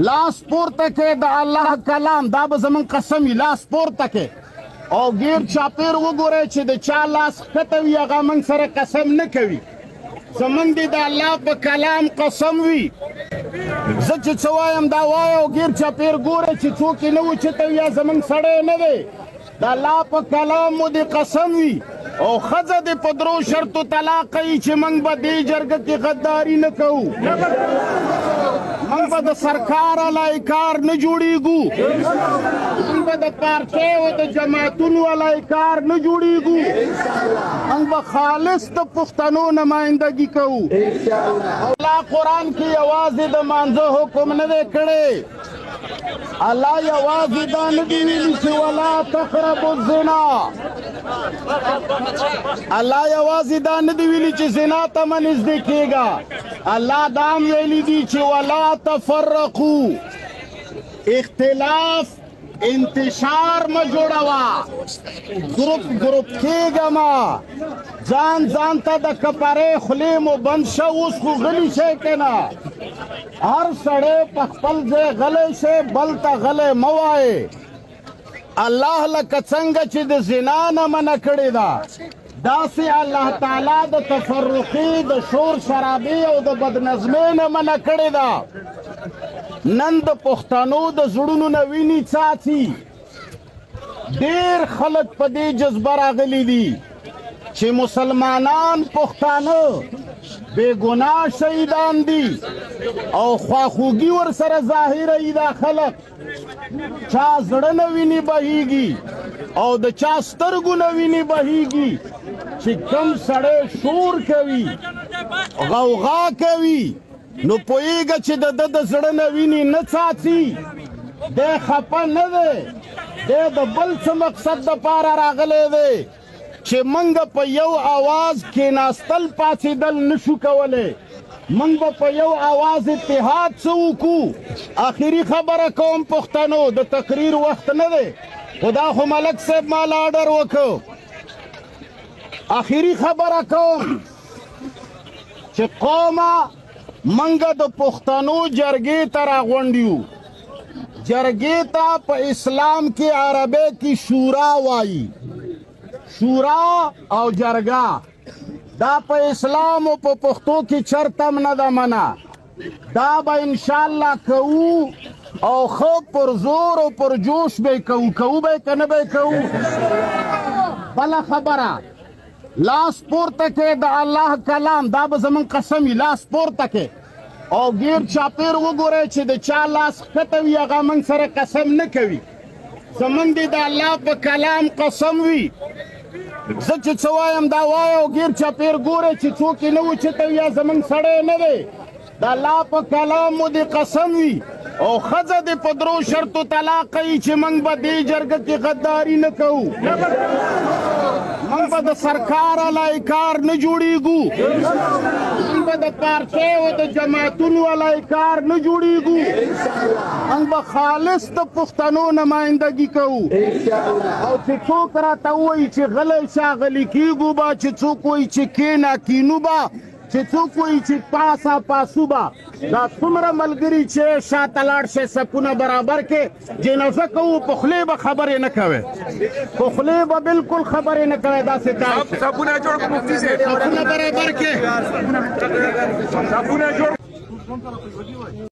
لاس پورته کې د الله کلام دا به زمون قسم وي لاس پورته کې او غیر چاپیر وګورئ چې د چا لاس ښکته وي هغه موږ سره قسم نه کوي زمونږ دې د الله په کلام قسم وي زه چې څه وایم دا وایه او غیر چاپیر ګورئ چې څوک یې نه اوچته وي یا زمونږ سړی نه دی د الله په کلام مو دې قسم وي او ښځه دې په درو شرطو طلاق کوي چې موږ به دې جرګه کې غداري نه کوو موږ به د سرکار علی کار نه جوړېږو موږ به د پارټیو د جماعتونو علی کار نه جوړېږو موږ به خالص د پښتنو نمایندګي کوو الله قرآن کې یوازې د مانځه حکم نه دی کړی الله یوازې دا نه دی ویلي چې ولا تقربوا الزنا الله یوازې دا نه دی ویلي چې زنا ته مه نږدې کېږه الله دا هم ویلي دي چې ولا تفرقو اختلاف انتشار مه جوړوه ګروپ کېږه مه ځان ته د کپرې خولې مو بند شه اوس خو غلي شئ که نه هر سړی په خپل ځای غلی شي بل ته غلی مه وایې الله لکه څنګه چې د زنا نه منع کړې ده داسې الله تعالی د تفرقې د شور شرابې او د بدنظمۍ نه منع کړې ده نن د پښتنو د زړونو نه وینې څاڅي ډېر خلک په دې جذبه راغلي دي چې مسلمانان پښتانه بېګناه شهیدان دي او خواخوږي ورسره ظاهروي دا خلک چا زړه نه وینې بهیږي او د چا سترګو نه وینې بهیږي چې کم سړی شور کوي غوغا کوي نو پوهېږه چې د ده د زړه نه وینې نه څاڅي دی خفه نه دی دی د بل څه مقصد دپاره راغلی دی چې موږ په یو آواز کېناستل پاڅېدل نشو کولی موږ به په یو آواز اتحاد څه وکړو آخري خبره کوم پښتنو د تقریر وخت نه دی خو دا خو ملک صاحب مال آرډر وکړو آخري خبره کوم چې قومه موږ د پښتنو جرګې ته راغونډ یو جرګې ته په اسلام کې عربی کې شورا وایي شورا او جرګه دا په اسلام او په پښتو کې چرته هم نه ده منع دا به انشاءالله کوو او ښه پر زور او پر جوش به یې کوو به یې که نه به یې کوو بله خبره لاس پورته کې د الله کلام دا به زمون قسم وي لاس پورته کې او غیر چاپیر وګورئ چې د چا لاس ښکته وي هغه موږ سره قسم نه کوي زمونږ دې د الله په کلام قسم وي زه چې څه وایم دا وایه او غیر چاپیر ګورئ چې څوک یې نه اوچته وي یا زمونږ سړی نه دی د الله په کلام مو دې قسم وي او ښځه دې په درو شرطو طلاق کوي چې موږ به دې جرګه کې غداري نه کوو موږ به د سرکار علی کار نه جوړېږو موږ به د پارټیو د جماعتونو علی کار نه جوړېږو موږ به خالص د پښتنو نمایندګي کوو او چې څوک راته ووایي چې غلی شه غلي کېږو به چې څوک وایي چې کېنه کینو به چې څوک وایي چې پاسه پاسو به دا څومره ملګري چې شاته لاړ شئ صفونه برابر کې جنازه کوو په خولې به خبرې نه کوئ په خولې به بالکل خبرې نه کوئ داسې کار صفونه جوړ کړه مفتي صاحب صفونه برابر کې صفونه جوړ